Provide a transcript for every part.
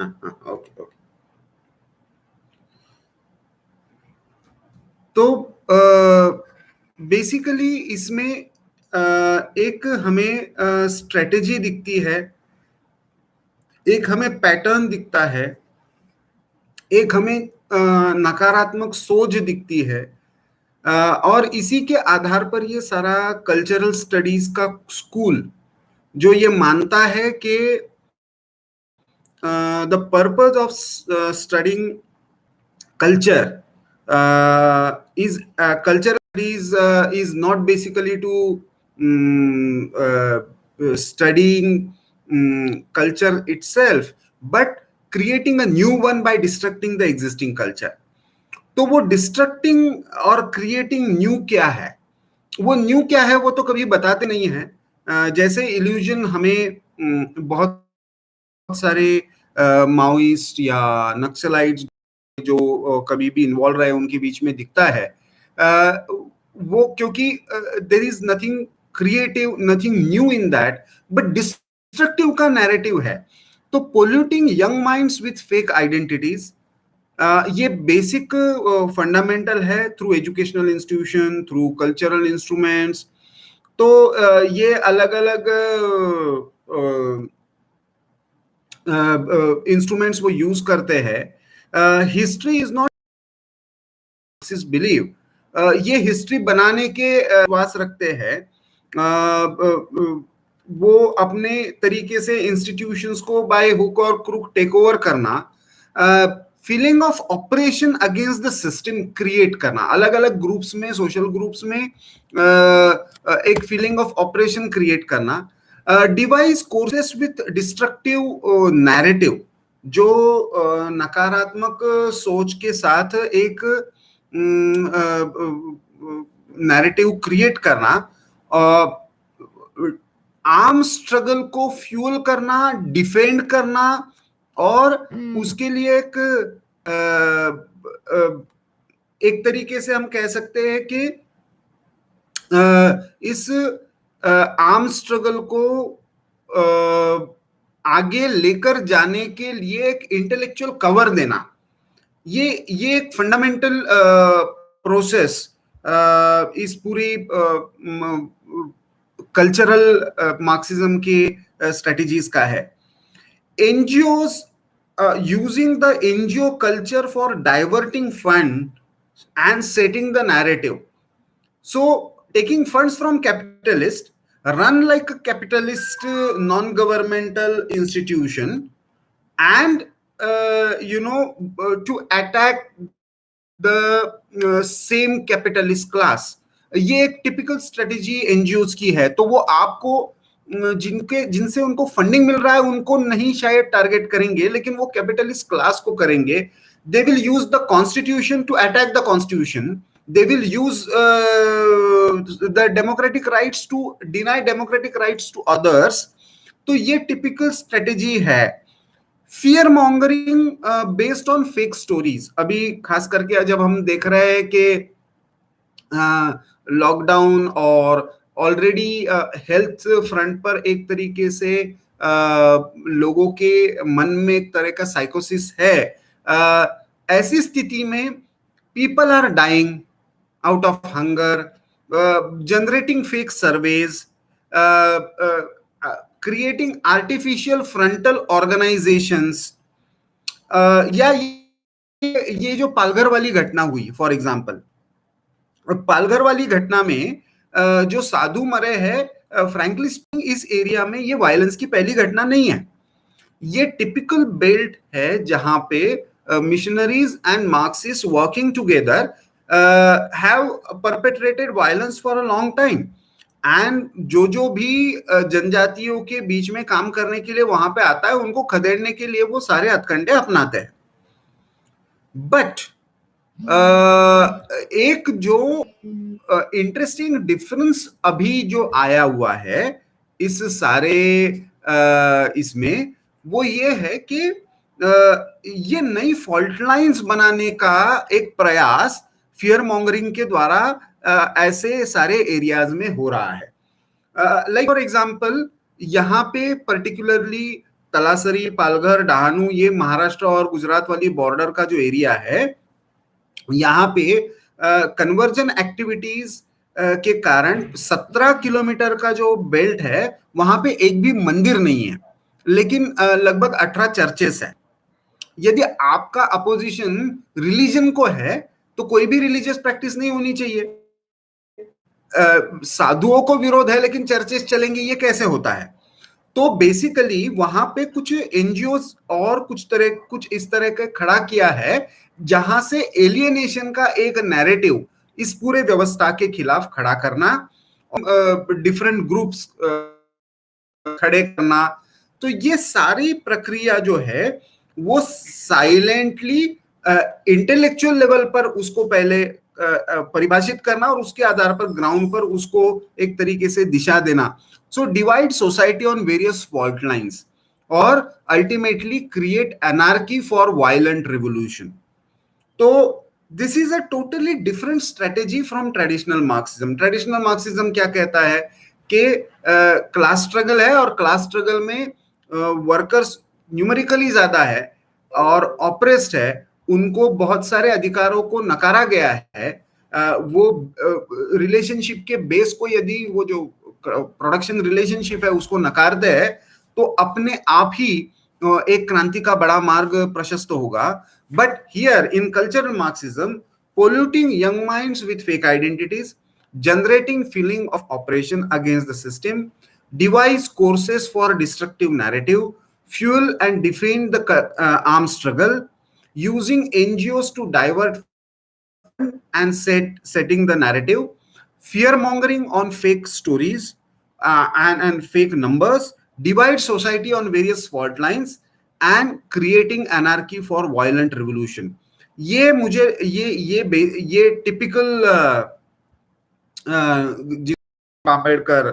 Okay okay. तो basically इसमें एक हमें स्ट्रेटेजी दिखती है, एक हमें पैटर्न दिखता है, एक हमें नकारात्मक सोच दिखती है, और इसी के आधार पर ये सारा कल्चरल स्टडीज का स्कूल जो ये मानता है कि the purpose of studying culture cultural studies is not basically to studying culture itself, but creating a new one by destructing the existing culture. तो वो डिस्ट्रक्टिंग और क्रिएटिंग न्यू क्या है, वो न्यू क्या है वो तो कभी बताते नहीं है। जैसे इल्यूजन हमें बहुत सारे माओइस्ट या नक्सलाइट्स जो कभी भी इन्वॉल्व रहे उनके बीच में दिखता है, वो क्योंकि there is nothing creative, nothing new in that, but destructive का नैरेटिव है। तो polluting young minds with fake identities, ये बेसिक फंडामेंटल है through educational institution, through cultural instruments. तो ये अलग अलग इंस्ट्रूमेंट्स वो यूज करते हैं। हिस्ट्री इज नॉट बिलीव, ये हिस्ट्री बनाने के विश्वास रखते हैं। वो अपने तरीके से इंस्टीट्यूशंस को बाय हुक और क्रुक टेक ओवर करना, feeling of operation against the system create करना, अलग अलग ग्रुप्स में, सोशल ग्रुप्स में एक फीलिंग ऑफ ऑपरेशन क्रिएट करना, device courses with destructive narrative, जो नकारात्मक सोच के साथ एक नैरेटिव क्रिएट करना, आर्म स्ट्रगल को फ्यूल करना, डिफेंड करना, और उसके लिए एक तरीके से हम कह सकते हैं कि इस आर्म स्ट्रगल को आगे लेकर जाने के लिए एक इंटेलेक्चुअल कवर देना, ये एक फंडामेंटल प्रोसेस इस पूरी कल्चरल मार्क्सिज्म के स्ट्रेटजीज का है। NGOs using the NGO culture for diverting fund and setting the narrative. So taking funds from capitalist, run like a capitalist non-governmental institution, and to attack the same capitalist class. ये एक typical strategy NGOs की है। तो वो आपको जिनसे उनको funding मिल रहा है उनको नहीं शायद टारगेट करेंगे, लेकिन वो कैपिटलिस्ट क्लास को करेंगे। They will use the constitution to attack the constitution, they will use the democratic rights to deny democratic rights to others. तो ये टिपिकल स्ट्रेटेजी है। Fear mongering based on fake stories, अभी खास करके जब हम देख रहे हैं कि लॉकडाउन और ऑलरेडी हेल्थ फ्रंट पर एक तरीके से लोगों के मन में एक तरह का साइकोसिस है, ऐसी स्थिति में people are dying out of hunger, generating fake surveys, creating artificial frontal organisations, या ये जो पालघर वाली घटना हुई फॉर एग्जांपल, पालघर वाली घटना में जो साधु मरे हैं, फ्रैंकली स्पीकिंग इस एरिया में ये वायलेंस की पहली घटना नहीं है। ये टिपिकल बेल्ट है जहां पे missionaries and Marxist working together have perpetrated violence for a long time, and जो भी जनजातियों के बीच में काम करने के लिए वहां पे आता है उनको खदेड़ने के लिए वो सारे हथकंडे अपनाते हैं। बट एक जो इंटरेस्टिंग डिफरेंस अभी जो आया हुआ है इस सारे इसमें, वो ये है कि ये नई फॉल्ट लाइंस बनाने का एक प्रयास फियर मॉन्गरिंग के द्वारा ऐसे सारे एरियाज में हो रहा है। लाइक फॉर एग्जांपल यहाँ पे पर्टिकुलरली तलासरी, पालघर, डहाणू, ये महाराष्ट्र और गुजरात वाली बॉर्डर का जो एरिया है, यहाँ पे कन्वर्जन एक्टिविटीज के कारण 17 किलोमीटर का जो बेल्ट है वहां पे एक भी मंदिर नहीं है, लेकिन लगभग 18 चर्चेस है। यदि आपका अपोजिशन रिलीजन को है तो कोई भी रिलीजियस प्रैक्टिस नहीं होनी चाहिए। साधुओं को विरोध है लेकिन चर्चेस चलेंगे, ये कैसे होता है? तो बेसिकली वहां पे कुछ एनजीओ और कुछ इस तरह का खड़ा किया है जहां से एलियनेशन का एक नैरेटिव इस पूरे व्यवस्था के खिलाफ खड़ा करना, डिफरेंट ग्रुप्स खड़े करना। तो ये सारी प्रक्रिया जो है वो साइलेंटली इंटेलेक्चुअल लेवल पर उसको पहले परिभाषित करना और उसके आधार पर ग्राउंड पर उसको एक तरीके से दिशा देना। So divide society on various fault lines और ultimately create anarchy for violent revolution. तो this is a totally different strategy from traditional Marxism. Traditional Marxism क्या कहता है कि क्लास स्ट्रगल है और क्लास स्ट्रगल में वर्कर्स न्यूमेरिकली ज्यादा है और ऑप्रेस्ड है, उनको बहुत सारे अधिकारों को नकारा गया है। वो रिलेशनशिप के बेस को, यदि वो जो प्रोडक्शन रिलेशनशिप है उसको नकारते हैं तो अपने आप ही एक क्रांति का बड़ा मार्ग प्रशस्त होगा। But here in cultural Marxism, polluting young minds with fake identities, generating feeling of oppression against the system, devise courses for destructive narrative, fuel and defend the armed struggle, using NGOs to divert and setting the narrative, fear mongering on fake stories and fake numbers, divide society on various fault lines and creating anarchy for violent revolution. ये मुझे ये typical Ambedkar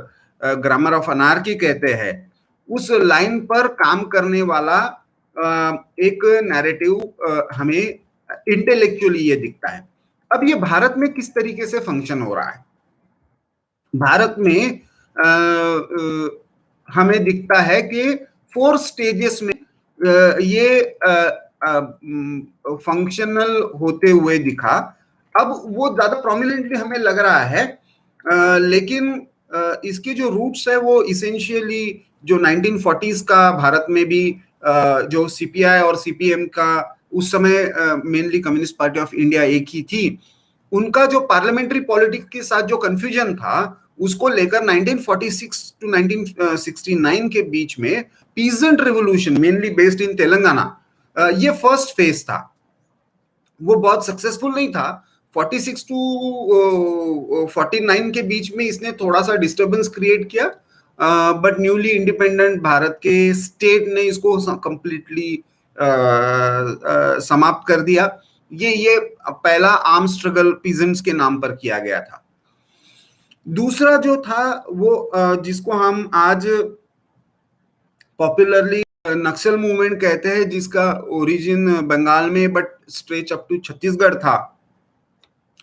grammar of anarchy कहते हैं, उस line पर काम करने वाला एक नैरेटिव हमें इंटेलेक्चुअली ये दिखता है। अब ये भारत में किस तरीके से फंक्शन हो रहा है? भारत में हमें दिखता है कि 4 स्टेजेस में ये फंक्शनल होते हुए दिखा। अब वो ज्यादा प्रोमिनेंटली हमें लग रहा है, लेकिन इसके जो रूट्स है वो इसेंशियली जो 1940s का भारत में भी जो सीपीआई और सीपीएम का, उस समय mainly communist party of India एक ही थी, उनका जो पार्लियामेंट्री पॉलिटिक्स के साथ जो कंफ्यूजन था उसको लेकर 1946 टू 1969 के बीच में peasant revolution mainly based in Telangana, ये फर्स्ट फेज था। वो बहुत सक्सेसफुल नहीं था। 46 टू 49 के बीच में इसने थोड़ा सा डिस्टर्बेंस क्रिएट किया, बट न्यूली इंडिपेंडेंट भारत के स्टेट ने इसको कंप्लीटली समाप्त कर दिया। ये पहला आर्म स्ट्रगल पीजेंट्स के नाम पर किया गया था। दूसरा जो था वो जिसको हम आज पॉपुलरली नक्सल मूवमेंट कहते हैं, जिसका ओरिजिन बंगाल में but stretch up to Chhattisgarh था,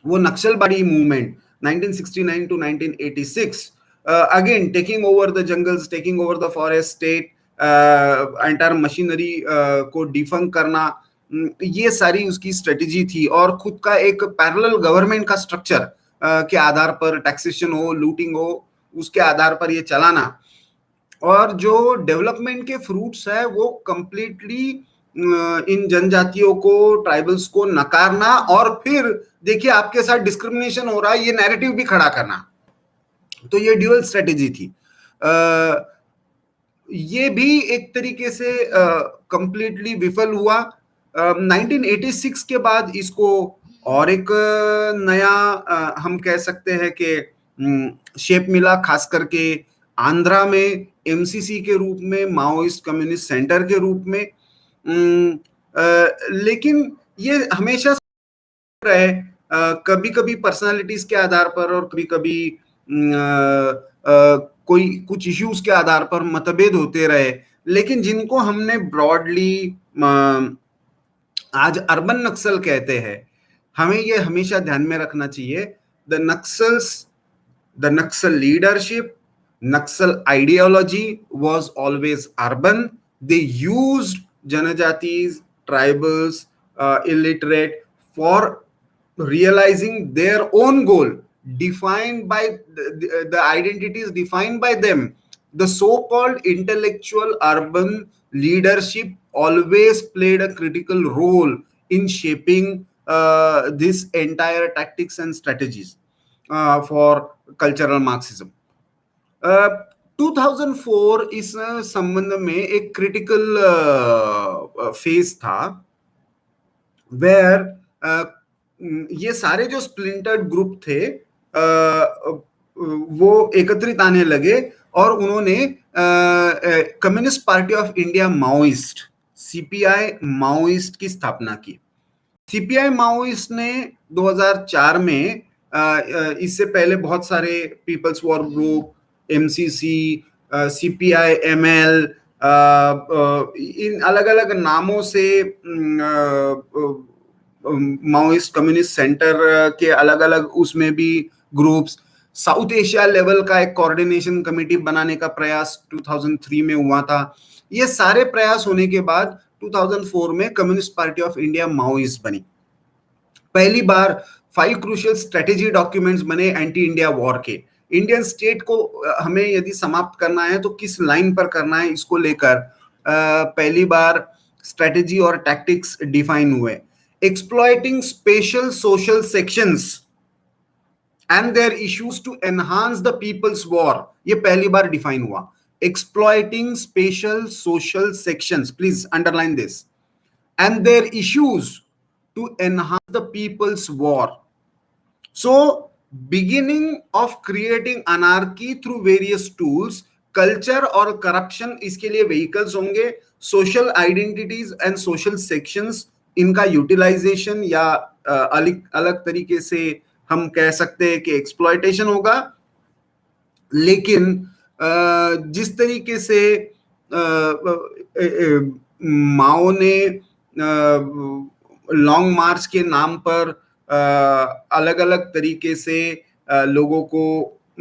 वो Naxalbari movement 1969 to 1986, again taking over the jungles, taking over the forest, state entire machinery को डिफंक करना, ये सारी उसकी स्ट्रेटेजी थी। और खुद का एक पैरेलल गवर्नमेंट का स्ट्रक्चर के आधार पर, टैक्सेशन हो, लूटिंग हो, उसके आधार पर ये चलाना। और जो डेवलपमेंट के फ्रूट्स है वो कंप्लीटली इन जनजातियों को, ट्राइबल्स को नकारना, और फिर देखिए आपके साथ डिस्क्रिमिनेशन हो रहा है, ये नैरेटिव भी खड़ा करना। तो ये ड्यूअल स्ट्रेटेजी थी। ये भी एक तरीके से कंप्लीटली विफल हुआ। 1986 के बाद इसको और एक नया हम कह सकते हैं कि शेप मिला, खास करके आंध्रा में एमसीसी के रूप में, माओइस्ट कम्युनिस्ट सेंटर के रूप में। लेकिन ये हमेशा रहे, कभी कभी पर्सनालिटीज के आधार पर और कभी कभी कोई कुछ इश्यूज के आधार पर मतभेद होते रहे, लेकिन जिनको हमने ब्रॉडली आज अर्बन नक्सल कहते हैं, हमें ये हमेशा ध्यान में रखना चाहिए। The Naxal leadership, Naxal ideology was always urban, they used Janajatis, tribals, illiterate for realizing their own goal, defined by the identities defined by them. The so-called intellectual urban leadership always played a critical role in shaping this entire tactics and strategies for cultural Marxism. Uh, 2004 इस संबंध में एक critical phase था, where ये सारे जो स्प्लिंटर्ड group थे वो एकत्रित आने लगे और उन्होंने communist party of India Maoist, CPI Maoist की स्थापना की। सीपीआई माओइस्ट ने 2004 में इससे पहले बहुत सारे peoples war group, MCC, CPI ML, इन अलग अलग नामों से माओइस्ट कम्युनिस्ट सेंटर के अलग अलग उसमें भी ग्रुप्स, साउथ एशिया लेवल का एक कोऑर्डिनेशन कमेटी बनाने का प्रयास 2003 में हुआ था। ये सारे प्रयास होने के बाद 2004 में communist party of India Maoist बनी। पहली बार 5 क्रूशियल स्ट्रेटेजी डॉक्यूमेंट्स बने एंटी इंडिया वॉर के। इंडियन स्टेट को हमें यदि समाप्त करना है तो किस लाइन पर करना है, इसको लेकर पहली बार स्ट्रेटेजी और टैक्टिक्स डिफाइन हुए। Exploiting special social sections and their issues to enhance the people's war, ये पहली बार डिफाइन हुआ। exploiting special social sections, please underline this, and their issues to enhance the people's war. So beginning of creating anarchy through various tools, culture और corruption इसके लिए vehicles होंगे, social identities and social sections इनका utilisation या अलग तरीके से हम कह सकते हैं कि एक्सप्लॉयटेशन होगा। लेकिन जिस तरीके से माओ ने लॉन्ग मार्च के नाम पर अलग अलग तरीके से लोगों को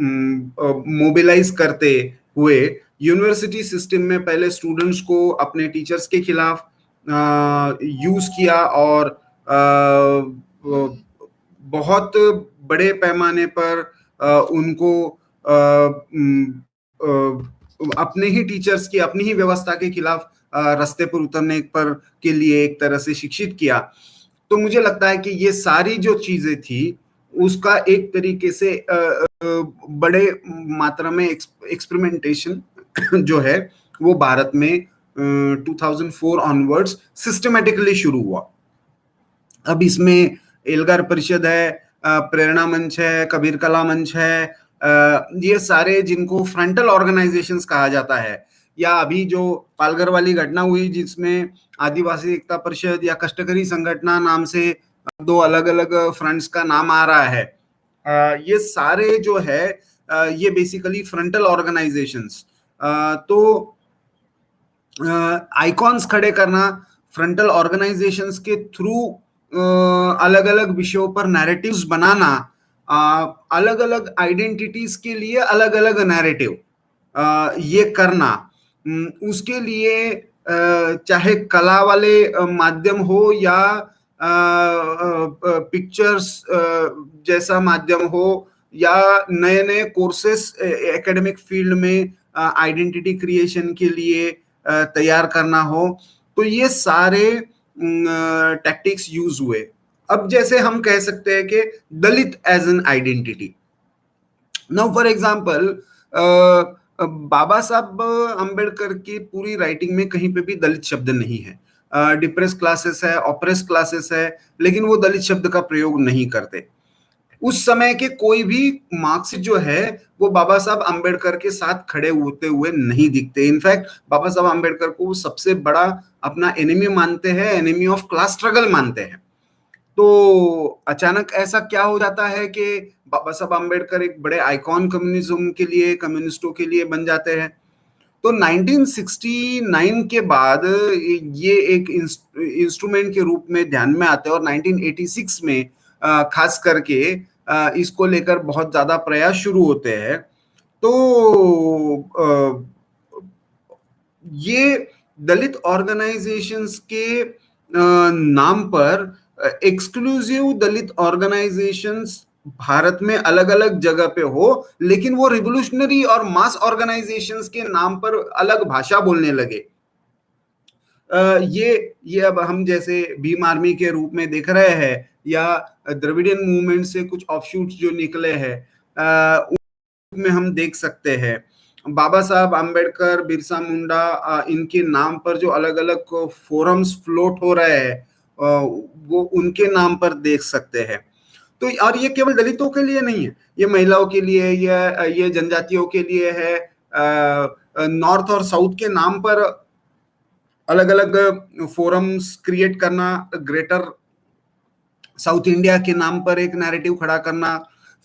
मोबिलाइज करते हुए यूनिवर्सिटी सिस्टम में पहले स्टूडेंट्स को अपने टीचर्स के खिलाफ यूज किया और बहुत बड़े पैमाने पर उनको अपने ही टीचर्स की अपनी ही व्यवस्था के खिलाफ रास्ते पर उतरने पर के लिए एक तरह से शिक्षित किया। तो मुझे लगता है कि ये सारी जो चीजें थी उसका एक तरीके से बड़े मात्रा में एक्सपेरिमेंटेशन जो है वो भारत में 2004 ऑनवर्ड्स सिस्टमेटिकली शुरू हुआ। अब इसमें एल्गार परिषद है, प्रेरणा मंच है, कबीर कला मंच है, ये सारे जिनको फ्रंटल ऑर्गेनाइजेशंस कहा जाता है, या अभी जो पालघर वाली घटना हुई जिसमें आदिवासी एकता परिषद या कष्टकरी संगठना नाम से 2 अलग अलग फ्रंट्स का नाम आ रहा है, ये सारे जो है ये बेसिकली फ्रंटल ऑर्गेनाइजेशंस। तो आइकॉन्स खड़े करना, फ्रंटल ऑर्गेनाइजेशंस के थ्रू अलग अलग विषयों पर नैरेटिव्स बनाना, अलग अलग आइडेंटिटीज के लिए अलग अलग नैरेटिव ये करना, उसके लिए चाहे कला वाले माध्यम हो या पिक्चर्स जैसा माध्यम हो या नए नए कोर्सेस एकेडमिक फील्ड में आइडेंटिटी क्रिएशन के लिए तैयार करना हो, तो ये सारे टैक्टिक्स यूज हुए। अब जैसे हम कह सकते हैं कि Dalit as an identity, now for example Baba Saheb Ambedkar की पूरी राइटिंग में कहीं पे भी दलित शब्द नहीं है। डिप्रेस क्लासेस है, ऑप्रेस क्लासेस है, लेकिन वो दलित शब्द का प्रयोग नहीं करते। उस समय के कोई भी मार्क्सिस्ट जो है वो बाबा साहब अंबेडकर के साथ खड़े होते हुए नहीं दिखते। इनफैक्ट बाबा साहब अंबेडकर को सबसे बड़ा अपना एनिमी मानते हैं, एनिमी ऑफ क्लास स्ट्रगल मानते हैं। तो अचानक ऐसा क्या हो जाता है कि बाबा साहब अंबेडकर एक बड़े आइकॉन कम्युनिज्म के लिए, कम्युनिस्टों के लिए बन जाते हैं। तो 1969 के बाद ये एक इंस्ट्रूमेंट के रूप में ध्यान में आते हैं और 1986 में खास करके इसको लेकर बहुत ज्यादा प्रयास शुरू होते हैं। तो ये दलित ऑर्गेनाइजेशंस के नाम पर एक्सक्लूसिव दलित ऑर्गेनाइजेशंस भारत में अलग अलग जगह पे हो, लेकिन वो रिवोल्यूशनरी और मास ऑर्गेनाइजेशंस के नाम पर अलग भाषा बोलने लगे। ये अब हम जैसे भीम आर्मी के रूप में देख रहे हैं, या द्रविडियन मूवमेंट से कुछ ऑफशूट्स जो निकले हैं में हम देख सकते हैं। बाबा साहब आम्बेडकर, बिरसा मुंडा, इनके नाम पर जो अलग अलग फोरम्स फ्लोट हो रहे हैं, वो उनके नाम पर देख सकते हैं। तो और ये केवल दलितों के लिए नहीं है, ये महिलाओं के लिए, ये जनजातियों के लिए है। नॉर्थ और साउथ के नाम पर अलग अलग फोरम्स क्रिएट करना, ग्रेटर साउथ इंडिया के नाम पर एक नैरेटिव खड़ा करना,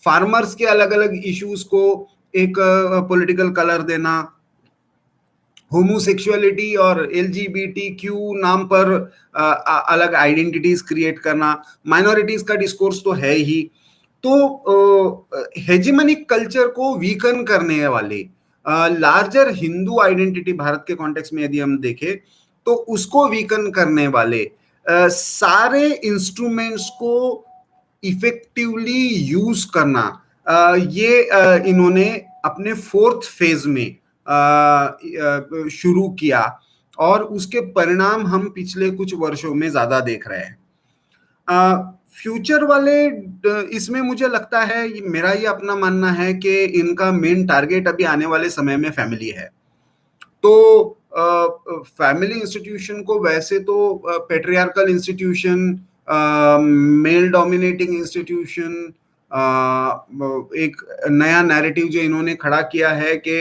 फार्मर्स के अलग अलग इश्यूज को एक पॉलिटिकल कलर देना, होमोसेक्सुअलिटी और एलजीबीटी क्यू नाम पर अलग आइडेंटिटीज क्रिएट करना, माइनॉरिटीज का डिस्कोर्स तो है ही। तो हेजेमनिक कल्चर को वीकन करने वाले लार्जर हिंदू आइडेंटिटी, भारत के कॉन्टेक्स्ट में यदि हम देखें तो उसको वीकन करने वाले सारे इंस्ट्रूमेंट्स को इफेक्टिवली यूज करना, ये इन्होंने अपने फोर्थ फेज में शुरू किया, और उसके परिणाम हम पिछले कुछ वर्षों में ज्यादा देख रहे हैं। फ्यूचर वाले इसमें मुझे लगता है, मेरा ये अपना मानना है कि इनका मेन टारगेट अभी आने वाले समय में फैमिली है। तो फैमिली इंस्टीट्यूशन को वैसे तो patriarchal institution, male dominating institution, एक नया नैरेटिव जो इन्होंने खड़ा किया है कि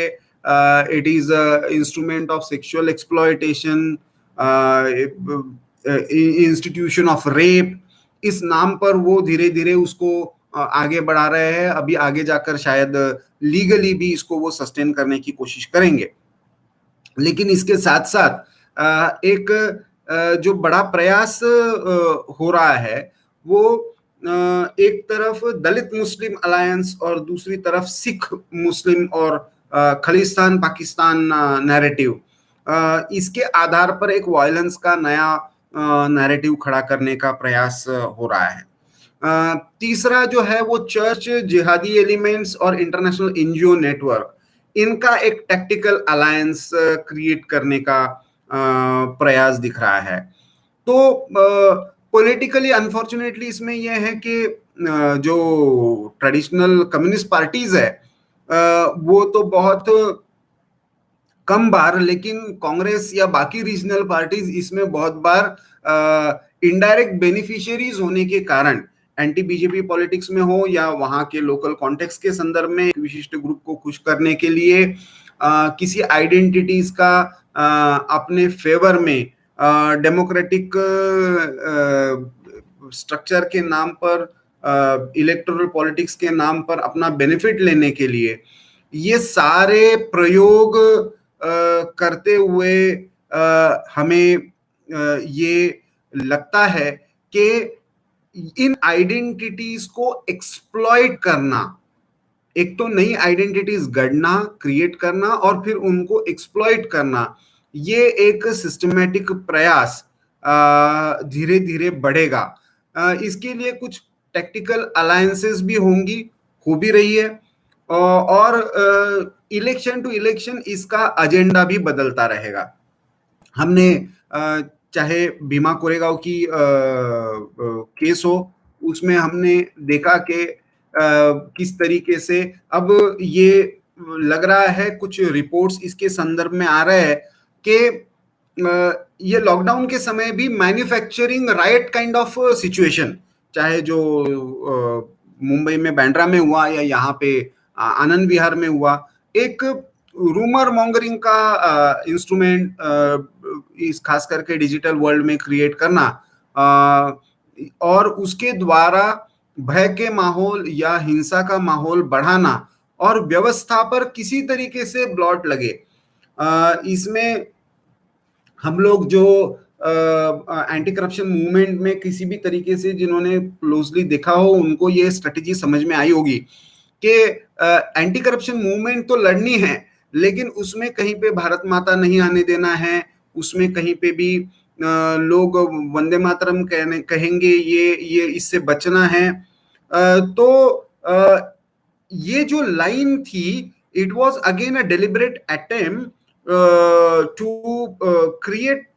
it is instrument of sexual exploitation, institution of rape, इस नाम पर वो धीरे धीरे उसको आगे बढ़ा रहे हैं। अभी आगे जाकर शायद लीगली भी इसको वो सस्टेन करने की कोशिश करेंगे। लेकिन इसके साथ साथ एक जो बड़ा प्रयास हो रहा है वो एक तरफ दलित मुस्लिम अलायंस और दूसरी तरफ सिख मुस्लिम और खालिस्तान पाकिस्तान नैरेटिव, इसके आधार पर एक वायलेंस का नया नैरेटिव खड़ा करने का प्रयास हो रहा है। तीसरा जो है वो चर्च, जिहादी एलिमेंट्स और इंटरनेशनल एनजीओ नेटवर्क, इनका एक टैक्टिकल अलायंस क्रिएट करने का प्रयास दिख रहा है। तो पॉलिटिकली अनफॉर्चुनेटली इसमें यह है कि जो ट्रेडिशनल कम्युनिस्ट पार्टीज है वो तो बहुत कम बार, लेकिन कांग्रेस या बाकी रीजनल पार्टीज इसमें बहुत बार इनडायरेक्ट बेनिफिशियरीज होने के कारण, एंटी बीजेपी पॉलिटिक्स में हो या वहां के लोकल कॉन्टेक्स्ट के संदर्भ में, एक विशिष्ट ग्रुप को खुश करने के लिए किसी आइडेंटिटीज का अपने फेवर में डेमोक्रेटिक स्ट्रक्चर के नाम पर, इलेक्टोरल पॉलिटिक्स के नाम पर अपना बेनिफिट लेने के लिए ये सारे प्रयोग करते हुए हमें ये लगता है कि इन आइडेंटिटीज को एक्सप्लॉइट करना, एक तो नई आइडेंटिटीज गढ़ना, क्रिएट करना और फिर उनको एक्सप्लॉइट करना, ये एक सिस्टमैटिक प्रयास धीरे धीरे बढ़ेगा। इसके लिए कुछ टेक्टिकल अलायंसेस भी होंगी, हो भी रही है, और इलेक्शन टू इलेक्शन इसका एजेंडा भी बदलता रहेगा। हमने चाहे भीमा कोरेगांव की केस हो, उसमें हमने देखा कि किस तरीके से अब ये लग रहा है, कुछ रिपोर्ट्स इसके संदर्भ में आ रहे हैं कि ये लॉकडाउन के समय भी manufacturing right kind of situation, चाहे जो मुंबई में बांद्रा में हुआ या यहाँ पे आनंद विहार में हुआ, एक रूमर मॉन्गरिंग का इंस्ट्रूमेंट इस खास करके डिजिटल वर्ल्ड में क्रिएट करना, और उसके द्वारा भय के माहौल या हिंसा का माहौल बढ़ाना और व्यवस्था पर किसी तरीके से ब्लॉट लगे। इसमें हम लोग जो एंटी करप्शन मूवमेंट में किसी भी तरीके से जिन्होंने क्लोजली देखा हो, उनको ये स्ट्रेटेजी समझ में आई होगी कि एंटी करप्शन मूवमेंट तो लड़नी है, लेकिन उसमें कहीं पे भारत माता नहीं आने देना है, उसमें कहीं पे भी लोग वंदे मातरम कहेंगे, ये इससे बचना है। तो ये जो लाइन थी, it was again a deliberate attempt to create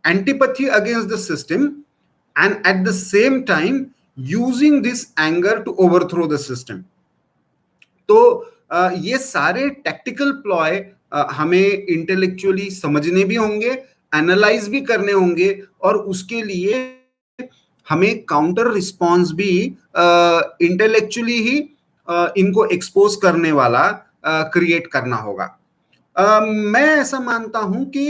antipathy against the system, and at the same time using this anger to overthrow the system. तो ये सारे टैक्टिकल प्लॉय हमें इंटेलेक्चुअली समझने भी होंगे, एनालाइज भी करने होंगे, और उसके लिए हमें काउंटर रिस्पॉन्स भी इंटेलेक्चुअली ही इनको एक्सपोज करने वाला क्रिएट करना होगा। मैं ऐसा मानता हूं कि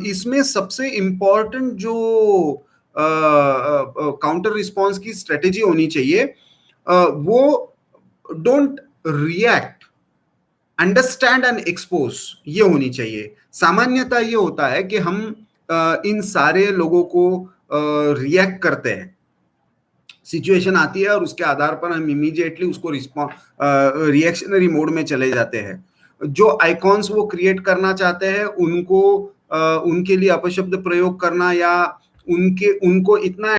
इसमें सबसे इंपॉर्टेंट जो काउंटर रिस्पॉन्स की स्ट्रेटेजी होनी चाहिए, वो don't react, understand and expose, ये होनी चाहिए। सामान्यतः ये होता है कि हम इन सारे लोगों को रिएक्ट करते हैं, सिचुएशन आती है और उसके आधार पर हम इमीडिएटली उसको रिएक्शनरी मोड में चले जाते हैं। जो आइकॉन्स वो क्रिएट करना चाहते हैं उनको उनके लिए अपशब्द प्रयोग करना या उनको इतना